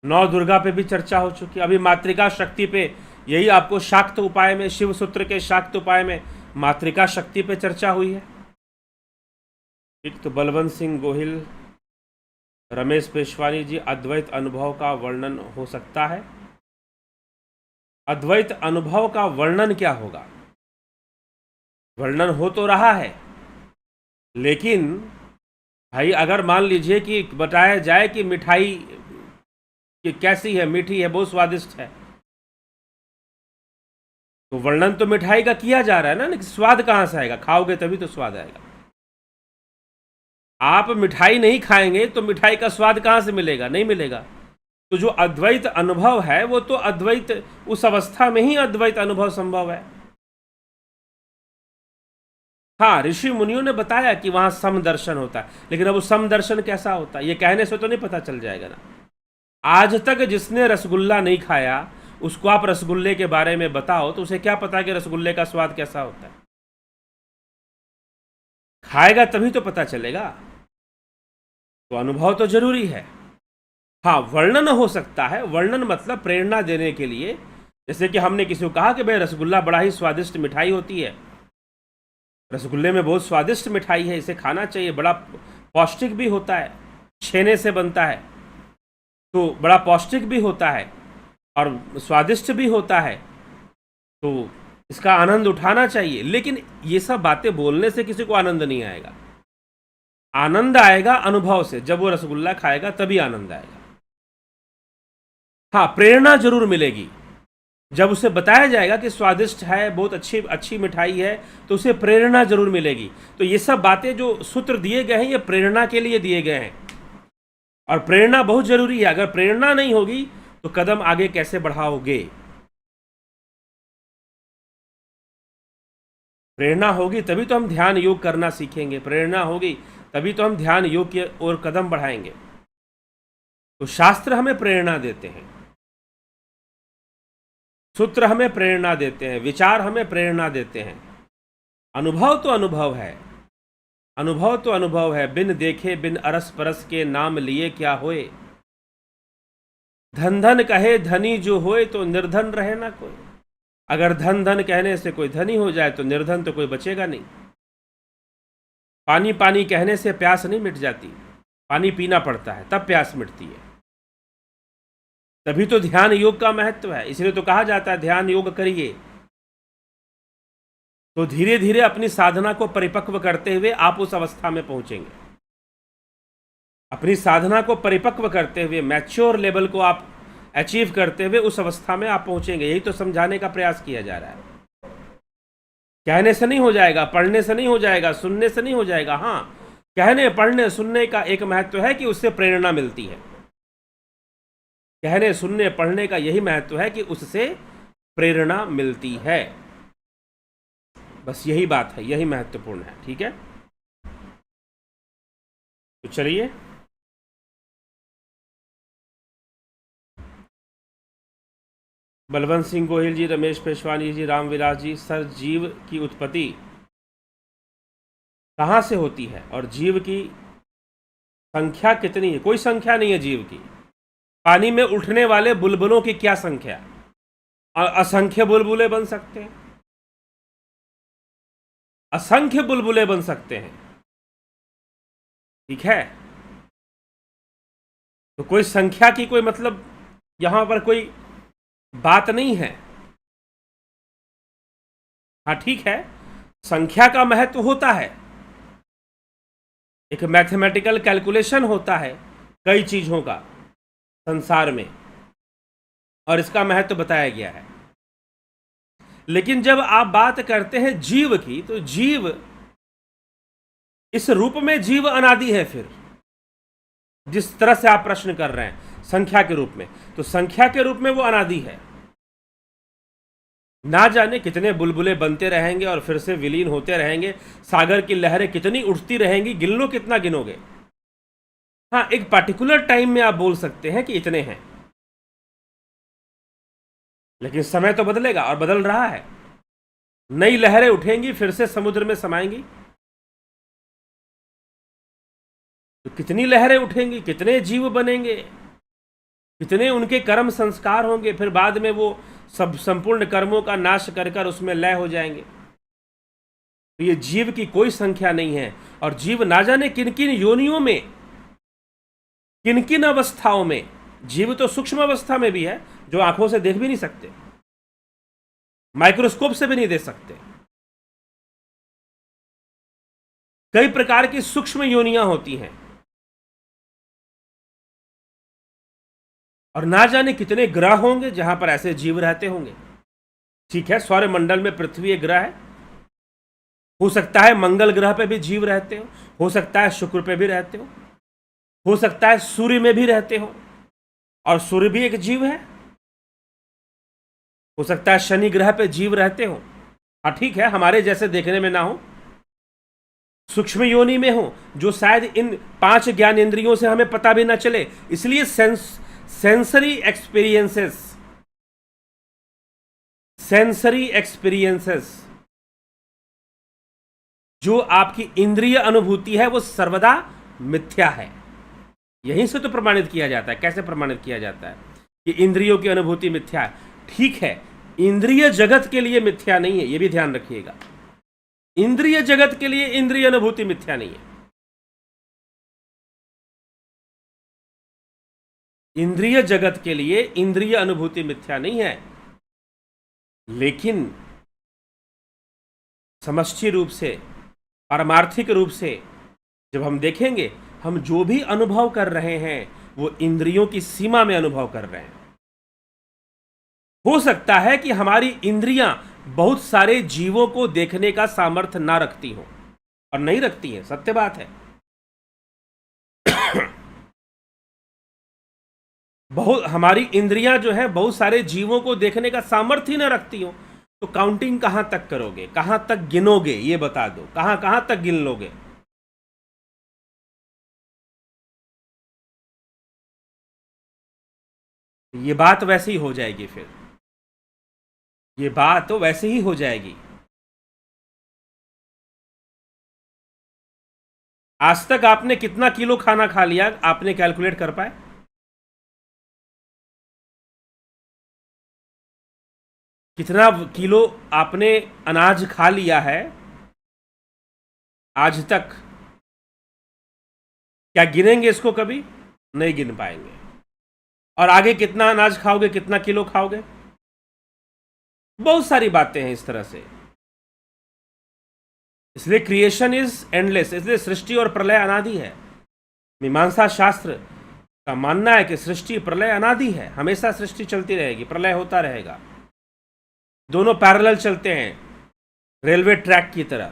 9 दुर्गा पे भी चर्चा हो चुकी है। अभी मातृका शक्ति पे, यही आपको शाक्त उपाय में, शिव सूत्र के शाक्त उपाय में मातृका शक्ति पे चर्चा हुई है, ठीक। तो बलवंत सिंह गोहिल, रमेश पेशवानी जी, अद्वैत अनुभव का वर्णन हो सकता है। अद्वैत अनुभव का वर्णन क्या होगा? वर्णन हो तो रहा है, लेकिन भाई अगर मान लीजिए कि बताया जाए कि मिठाई कि कैसी है, मीठी है, बहुत स्वादिष्ट है, तो वर्णन तो मिठाई का किया जा रहा है ना, लेकिन स्वाद कहां से आएगा? खाओगे तभी तो स्वाद आएगा। आप मिठाई नहीं खाएंगे तो मिठाई का स्वाद कहां से मिलेगा? नहीं मिलेगा। तो जो अद्वैत अनुभव है वो तो अद्वैत, उस अवस्था में ही अद्वैत अनुभव संभव है। हाँ, ऋषि मुनियों ने बताया कि वहां समदर्शन होता है, लेकिन अब वो समदर्शन कैसा होता है ये कहने से तो नहीं पता चल जाएगा ना। आज तक जिसने रसगुल्ला नहीं खाया उसको आप रसगुल्ले के बारे में बताओ तो उसे क्या पता कि रसगुल्ले का स्वाद कैसा होता है? खाएगा तभी तो पता चलेगा। तो अनुभव तो जरूरी है। हाँ, वर्णन हो सकता है। वर्णन मतलब प्रेरणा देने के लिए, जैसे कि हमने किसी को कहा कि भाई रसगुल्ला बड़ा ही स्वादिष्ट मिठाई होती है, रसगुल्ले में बहुत स्वादिष्ट मिठाई है, इसे खाना चाहिए, बड़ा पौष्टिक भी होता है, छेने से बनता है तो बड़ा पौष्टिक भी होता है और स्वादिष्ट भी होता है, तो इसका आनंद उठाना चाहिए। लेकिन ये सब बातें बोलने से किसी को आनंद नहीं आएगा। आनंद आएगा अनुभव से, जब वो रसगुल्ला खाएगा तभी आनंद आएगा। हाँ, प्रेरणा जरूर मिलेगी। जब उसे बताया जाएगा कि स्वादिष्ट है, बहुत अच्छी मिठाई है, तो उसे प्रेरणा जरूर मिलेगी। तो ये सब बातें जो सूत्र दिए गए हैं ये प्रेरणा के लिए दिए गए हैं, और प्रेरणा बहुत जरूरी है। अगर प्रेरणा नहीं होगी तो कदम आगे कैसे बढ़ाओगे? प्रेरणा होगी तभी तो हम ध्यान योग करना सीखेंगे, प्रेरणा होगी तभी तो हम ध्यान योग की ओर कदम बढ़ाएंगे। तो शास्त्र हमें प्रेरणा देते हैं, सूत्र हमें प्रेरणा देते हैं, विचार हमें प्रेरणा देते हैं। अनुभव तो अनुभव है, अनुभव तो अनुभव है। बिन देखे बिन अरस परस के नाम लिए क्या होए, धन धन कहे धनी जो होए तो निर्धन रहे ना कोई। अगर धन धन कहने से कोई धनी हो जाए तो निर्धन तो कोई बचेगा नहीं। पानी पानी कहने से प्यास नहीं मिट जाती, पानी पीना पड़ता है तब प्यास मिटती है। तभी तो ध्यान योग का महत्व है, इसलिए तो कहा जाता है ध्यान योग करिए। तो धीरे धीरे अपनी साधना को परिपक्व करते हुए आप उस अवस्था में पहुंचेंगे। अपनी साधना को परिपक्व करते हुए, मैच्योर लेवल को आप अचीव करते हुए उस अवस्था में आप पहुंचेंगे। यही तो समझाने का प्रयास किया जा रहा है। कहने से नहीं हो जाएगा, पढ़ने से नहीं हो जाएगा, सुनने से नहीं हो जाएगा। हाँ, कहने पढ़ने सुनने का एक महत्व है कि उससे प्रेरणा मिलती है। कहने सुनने पढ़ने का यही महत्व है कि उससे प्रेरणा मिलती है। बस यही बात है, यही महत्वपूर्ण है। ठीक है, तो चलिए बलवंत सिंह गोहिल जी, रमेश पेशवानी जी, रामविलास जी, सर जीव की उत्पत्ति कहाँ से होती है और जीव की संख्या कितनी है? कोई संख्या नहीं है जीव की। पानी में उठने वाले बुलबुलों की क्या संख्या? असंख्य बुलबुले बन सकते हैं, असंख्य बुलबुले बन सकते हैं। ठीक है, तो कोई संख्या की कोई मतलब यहां पर कोई बात नहीं है। हाँ ठीक है, संख्या का महत्व होता है, एक मैथमेटिकल कैलकुलेशन होता है कई चीजों का संसार में, और इसका महत्व बताया गया है। लेकिन जब आप बात करते हैं जीव की, तो जीव इस रूप में जीव अनादि है। फिर जिस तरह से आप प्रश्न कर रहे हैं संख्या के रूप में, तो संख्या के रूप में वो अनादि है। ना जाने कितने बुलबुले बनते रहेंगे और फिर से विलीन होते रहेंगे। सागर की लहरें कितनी उठती रहेंगी, गिन लो कितना गिनोगे। हाँ, एक पार्टिकुलर टाइम में आप बोल सकते हैं कि इतने हैं, लेकिन समय तो बदलेगा और बदल रहा है। नई लहरें उठेंगी, फिर से समुद्र में समाएंगी। तो कितनी लहरें उठेंगी, कितने जीव बनेंगे, कितने उनके कर्म संस्कार होंगे, फिर बाद में वो सब संपूर्ण कर्मों का नाश कर कर उसमें लय हो जाएंगे। तो ये जीव की कोई संख्या नहीं है। और जीव ना जाने किन किन योनियों में, किन किन अवस्थाओं में। जीव तो सूक्ष्म अवस्था में भी है, जो आंखों से देख भी नहीं सकते, माइक्रोस्कोप से भी नहीं देख सकते। कई प्रकार की सूक्ष्म योनियां होती हैं, और ना जाने कितने ग्रह होंगे जहां पर ऐसे जीव रहते होंगे। ठीक है, सौरमंडल में पृथ्वी एक ग्रह है, हो सकता है मंगल ग्रह पे भी जीव रहते हो सकता है शुक्र पे भी रहते हो सकता है सूर्य में भी रहते हो, और सूर्य भी एक जीव है। हो सकता है शनि ग्रह पे जीव रहते हो। हाँ ठीक है, हमारे जैसे देखने में ना हो, सूक्ष्म योनि में हो, जो शायद इन 5 ज्ञानेंद्रियों से हमें पता भी ना चले। इसलिए सेंसरी एक्सपीरियंसेस, जो आपकी इंद्रिय अनुभूति है, वो सर्वदा मिथ्या है। यहीं से तो प्रमाणित किया जाता है। कैसे प्रमाणित किया जाता है कि इंद्रियों की अनुभूति मिथ्या है? ठीक है, इंद्रिय जगत के लिए मिथ्या नहीं है, यह भी ध्यान रखिएगा। इंद्रिय जगत के लिए इंद्रिय अनुभूति मिथ्या नहीं है। इंद्रिय जगत के लिए इंद्रिय अनुभूति मिथ्या नहीं है, लेकिन समष्टि रूप से, पारमार्थिक रूप से जब हम देखेंगे, हम जो भी अनुभव कर रहे हैं वो इंद्रियों की सीमा में अनुभव कर रहे हैं। हो सकता है कि हमारी इंद्रियां बहुत सारे जीवों को देखने का सामर्थ्य ना रखती हो, और नहीं रखती हैं, सत्य बात है। हमारी इंद्रियां जो है बहुत सारे जीवों को देखने का सामर्थ्य ही ना रखती हो, तो काउंटिंग कहां तक करोगे, कहां तक गिनोगे? ये बता दो, कहां कहां तक गिन लोगे? ये बात वैसे ही हो जाएगी। फिर ये बात तो वैसे ही हो जाएगी। आज तक आपने कितना किलो खाना खा लिया, आपने कैलकुलेट कर पाए? कितना किलो आपने अनाज खा लिया है आज तक? क्या गिनेंगे इसको? कभी नहीं गिन पाएंगे। और आगे कितना अनाज खाओगे, कितना किलो खाओगे? बहुत सारी बातें हैं इस तरह से। इसलिए क्रिएशन इज एंडलेस, इसलिए सृष्टि और प्रलय अनादि है। मीमांसा शास्त्र का मानना है कि सृष्टि प्रलय अनादि है, हमेशा सृष्टि चलती रहेगी, प्रलय होता रहेगा। दोनों पैरेलल चलते हैं, रेलवे ट्रैक की तरह।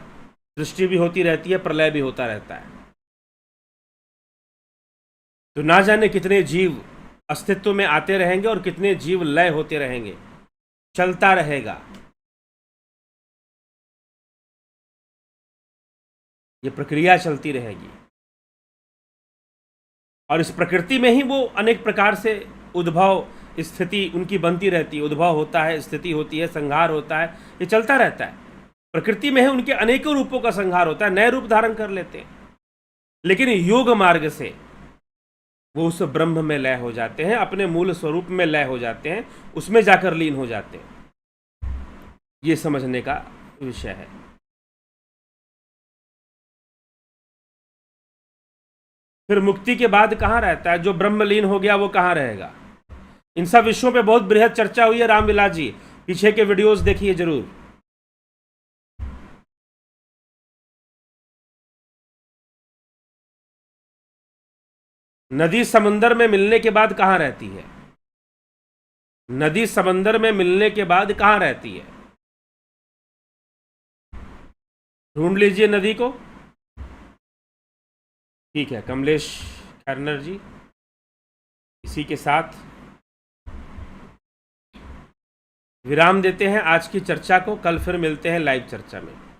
सृष्टि भी होती रहती है, प्रलय भी होता रहता है। तो ना जाने कितने जीव अस्तित्व में आते रहेंगे और कितने जीव लय होते रहेंगे, चलता रहेगा। ये प्रक्रिया चलती रहेगी और इस प्रकृति में ही वो अनेक प्रकार से उद्भव स्थिति उनकी बनती रहती है। उद्भव होता है, स्थिति होती है, संहार होता है, ये चलता रहता है। प्रकृति में ही उनके अनेकों रूपों का संहार होता है, नए रूप धारण कर लेते हैं। लेकिन योग मार्ग से वो उस ब्रह्म में लय हो जाते हैं, अपने मूल स्वरूप में लय हो जाते हैं, उसमें जाकर लीन हो जाते हैं। ये समझने का विषय है। फिर मुक्ति के बाद कहाँ रहता है? जो ब्रह्मलीन हो गया वो कहाँ रहेगा? इन सब विषयों पे बहुत बृहद चर्चा हुई है रामविलास जी, पीछे के वीडियोस देखिए जरूर। नदी समंदर में मिलने के बाद कहाँ रहती है? नदी समंदर में मिलने के बाद कहाँ रहती है? ढूंढ लीजिए नदी को। ठीक है कमलेश खैरनर जी, इसी के साथ विराम देते हैं आज की चर्चा को। कल फिर मिलते हैं लाइव चर्चा में।